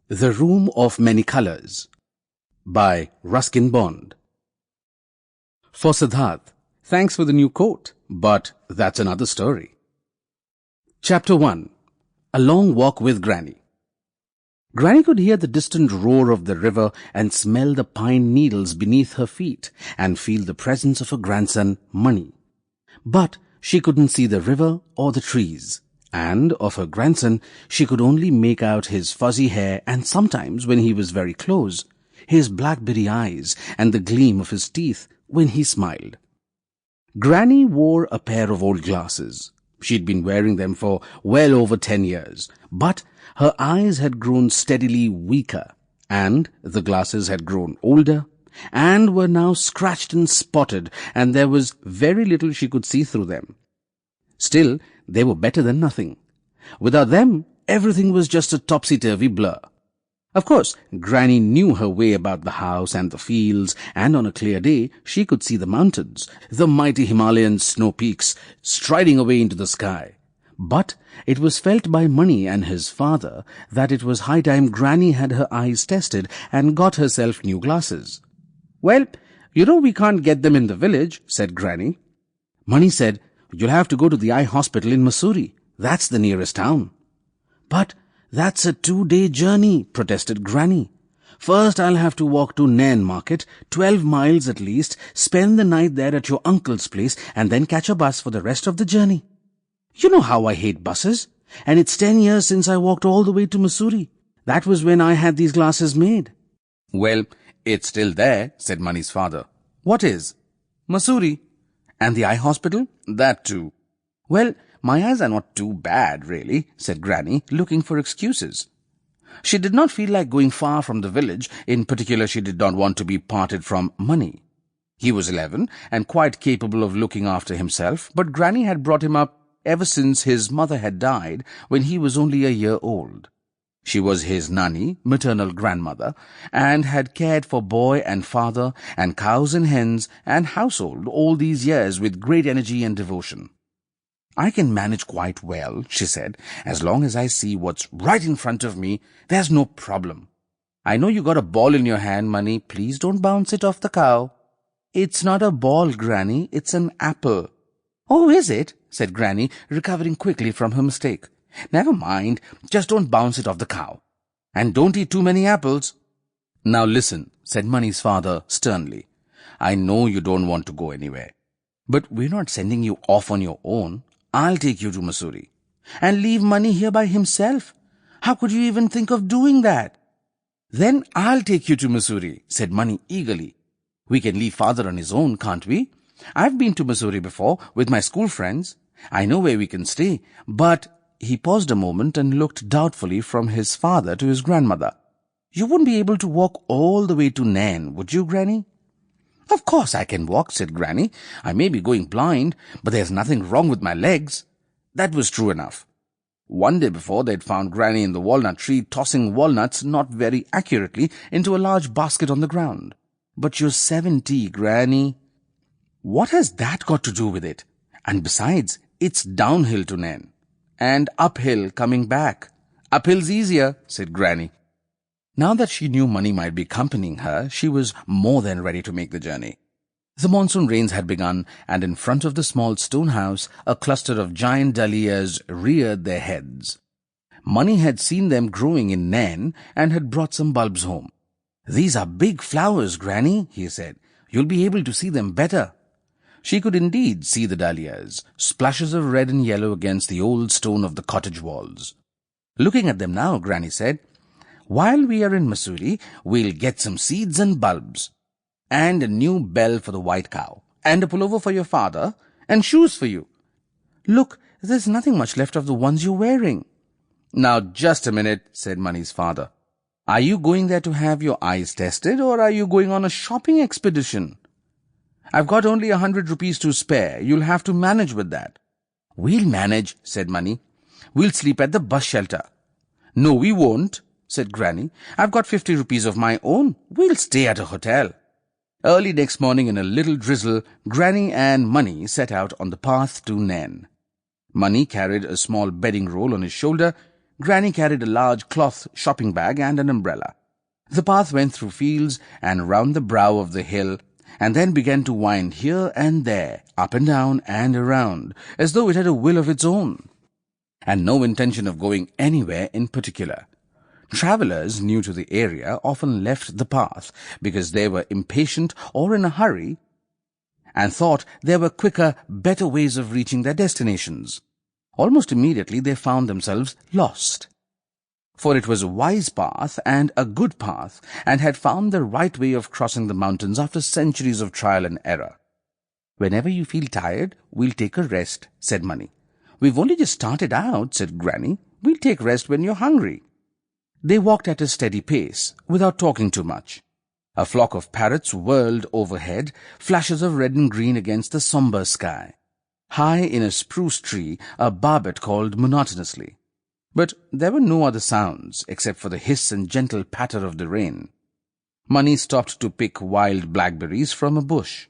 The Room of Many Colors by Ruskin Bond. For Siddharth, thanks for the new coat, but that's another story. Chapter 1. A Long Walk with Granny. Granny could hear the distant roar of the river and smell the pine needles beneath her feet and feel the presence of her grandson, Money. But she couldn't see the river or the trees. And of her grandson, she could only make out his fuzzy hair and sometimes, when he was very close, his blackberry eyes and the gleam of his teeth when he smiled. Granny wore a pair of old glasses. She'd been wearing them for well over 10 years, but her eyes had grown steadily weaker, and the glasses had grown older, and were now scratched and spotted, and there was very little she could see through them. Still, they were better than nothing. Without them, everything was just a topsy-turvy blur. Of course, Granny knew her way about the house and the fields, and on a clear day, she could see the mountains, the mighty Himalayan snow peaks, striding away into the sky. But it was felt by Money and his father that it was high time Granny had her eyes tested and got herself new glasses. "Well, we can't get them in the village," said Granny. Money said, "You'll have to go to the eye hospital in Missouri. That's the nearest town." "But that's a 2-day journey," protested Granny. "First I'll have to walk to Nairn Market, 12 miles at least, spend the night there at your uncle's place, and then catch a bus for the rest of the journey. You know how I hate buses, and it's 10 years since I walked all the way to Missouri. That was when I had these glasses made." "Well, it's still there," said Money's father. "What is?" "Missouri." "And the eye hospital?" "That too." "Well, my eyes are not too bad, really," said Granny, looking for excuses. She did not feel like going far from the village. In particular, she did not want to be parted from Money. He was 11 and quite capable of looking after himself, but Granny had brought him up ever since his mother had died when he was only a year old. She was his nanny, maternal grandmother, and had cared for boy and father and cows and hens and household all these years with great energy and devotion. "I can manage quite well," she said. "As long as I see what's right in front of me, there's no problem. I know you got a ball in your hand, Money. Please don't bounce it off the cow." "It's not a ball, Granny. It's an apple." "Oh, is it?" said Granny, recovering quickly from her mistake. "Never mind. Just don't bounce it off the cow. And don't eat too many apples." "Now listen," said Money's father sternly. "I know you don't want to go anywhere. But we're not sending you off on your own. I'll take you to Missouri." "And leave Money here by himself? How could you even think of doing that?" "Then I'll take you to Missouri," said Money eagerly. "We can leave father on his own, can't we? I've been to Missouri before with my school friends. I know where we can stay, but—" He paused a moment and looked doubtfully from his father to his grandmother. "You wouldn't be able to walk all the way to Nairn, would you, Granny?" "Of course I can walk," said Granny. "I may be going blind, but there's nothing wrong with my legs." That was true enough. One day before, they'd found Granny in the walnut tree tossing walnuts not very accurately into a large basket on the ground. "But you're 70, Granny." "What has that got to do with it? And besides, it's downhill to Nairn. And uphill coming back." "Uphill's easier," said Granny. Now that she knew Money might be accompanying her, she was more than ready to make the journey. The monsoon rains had begun, and in front of the small stone house, a cluster of giant dahlias reared their heads. Money had seen them growing in Nairn and had brought some bulbs home. "These are big flowers, Granny," he said. "You'll be able to see them better." She could indeed see the dahlias, splashes of red and yellow against the old stone of the cottage walls. "Looking at them now," Granny said, "while we are in Missouri, we'll get some seeds and bulbs, and a new bell for the white cow, and a pullover for your father, and shoes for you. Look, there's nothing much left of the ones you're wearing." "Now, just a minute," said Money's father. "Are you going there to have your eyes tested, or are you going on a shopping expedition?" "I've got only 100 rupees to spare. You'll have to manage with that." "We'll manage," said Money. "We'll sleep at the bus shelter." "No, we won't," said Granny. "I've got 50 rupees of my own. We'll stay at a hotel." Early next morning, in a little drizzle, Granny and Money set out on the path to Nairn. Money carried a small bedding roll on his shoulder. Granny carried a large cloth shopping bag and an umbrella. The path went through fields and round the brow of the hill, and then began to wind here and there, up and down and around, as though it had a will of its own, and no intention of going anywhere in particular. Travellers new to the area often left the path because they were impatient or in a hurry and thought there were quicker, better ways of reaching their destinations. Almost immediately they found themselves lost. For it was a wise path and a good path, and had found the right way of crossing the mountains after centuries of trial and error. "Whenever you feel tired, we'll take a rest," said Money. "We've only just started out," said Granny. "We'll take rest when you're hungry." They walked at a steady pace, without talking too much. A flock of parrots whirled overhead, flashes of red and green against the sombre sky. High in a spruce tree, a barbet called monotonously. But there were no other sounds, except for the hiss and gentle patter of the rain. Money stopped to pick wild blackberries from a bush.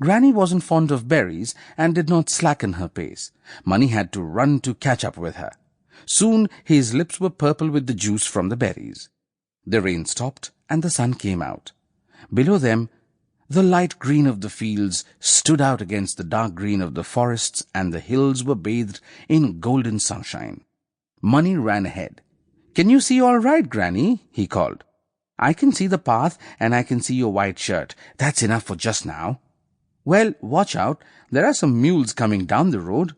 Granny wasn't fond of berries and did not slacken her pace. Money had to run to catch up with her. Soon his lips were purple with the juice from the berries. The rain stopped and the sun came out. Below them, the light green of the fields stood out against the dark green of the forests, and the hills were bathed in golden sunshine. Money ran ahead. "Can you see all right, Granny?" he called. "I can see the path and I can see your white shirt. That's enough for just now." "Well, watch out. There are some mules coming down the road."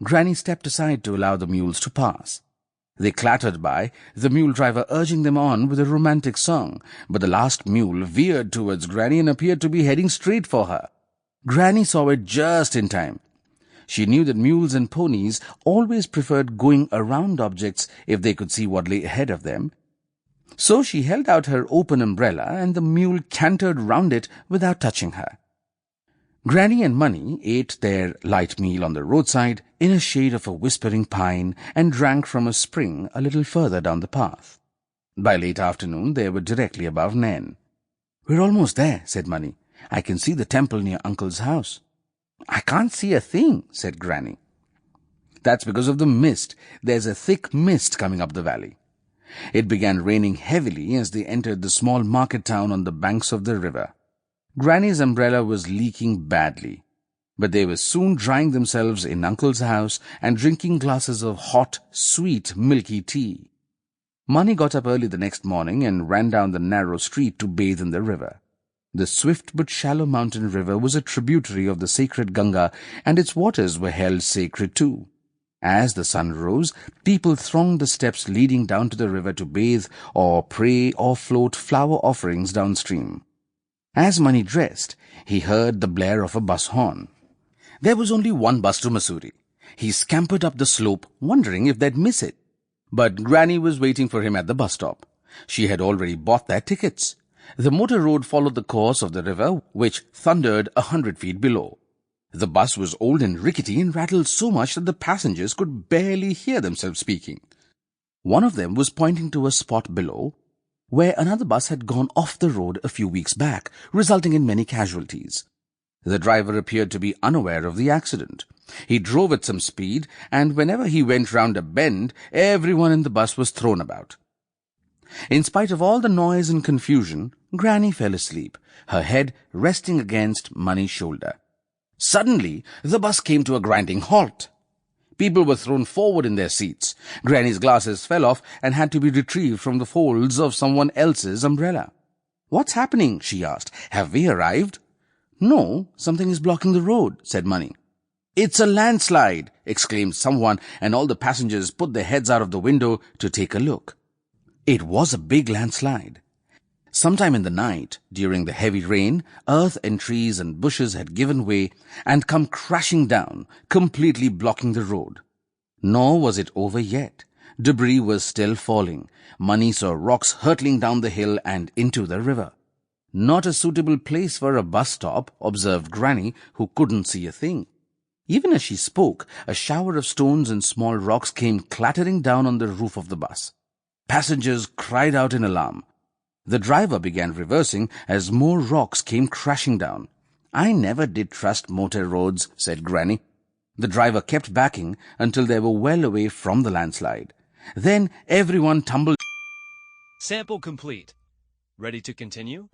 Granny stepped aside to allow the mules to pass. They clattered by, the mule driver urging them on with a romantic song, but the last mule veered towards Granny and appeared to be heading straight for her. Granny saw it just in time. She knew that mules and ponies always preferred going around objects if they could see what lay ahead of them. So she held out her open umbrella, and the mule cantered round it without touching her. Granny and Money ate their light meal on the roadside in a shade of a whispering pine and drank from a spring a little further down the path. By late afternoon they were directly above Nairn. "We're almost there," said Money. "I can see the temple near Uncle's house." "I can't see a thing," said Granny. "That's because of the mist. There's a thick mist coming up the valley." It began raining heavily as they entered the small market town on the banks of the river. Granny's umbrella was leaking badly, but they were soon drying themselves in Uncle's house and drinking glasses of hot, sweet, milky tea. Money got up early the next morning and ran down the narrow street to bathe in the river. The swift but shallow mountain river was a tributary of the sacred Ganga, and its waters were held sacred too. As the sun rose, people thronged the steps leading down to the river to bathe or pray or float flower offerings downstream. As Money dressed, he heard the blare of a bus horn. There was only one bus to Mussoorie. He scampered up the slope, wondering if they'd miss it. But Granny was waiting for him at the bus stop. She had already bought their tickets. The motor road followed the course of the river, which thundered 100 feet below. The bus was old and rickety and rattled so much that the passengers could barely hear themselves speaking. One of them was pointing to a spot below, where another bus had gone off the road a few weeks back, resulting in many casualties. The driver appeared to be unaware of the accident. He drove at some speed, and whenever he went round a bend, everyone in the bus was thrown about. In spite of all the noise and confusion, Granny fell asleep, her head resting against Money's shoulder. Suddenly, the bus came to a grinding halt. People were thrown forward in their seats. Granny's glasses fell off and had to be retrieved from the folds of someone else's umbrella. "What's happening?" she asked. "Have we arrived?" "No, something is blocking the road," said Money. "It's a landslide!" exclaimed someone, and all the passengers put their heads out of the window to take a look. It was a big landslide. Sometime in the night, during the heavy rain, earth and trees and bushes had given way and come crashing down, completely blocking the road. Nor was it over yet. Debris was still falling. Money saw rocks hurtling down the hill and into the river. "Not a suitable place for a bus stop," observed Granny, who couldn't see a thing. Even as she spoke, a shower of stones and small rocks came clattering down on the roof of the bus. Passengers cried out in alarm. The driver began reversing as more rocks came crashing down. "I never did trust motor roads," said Granny. The driver kept backing until they were well away from the landslide. Then everyone tumbled. Sample complete. Ready to continue?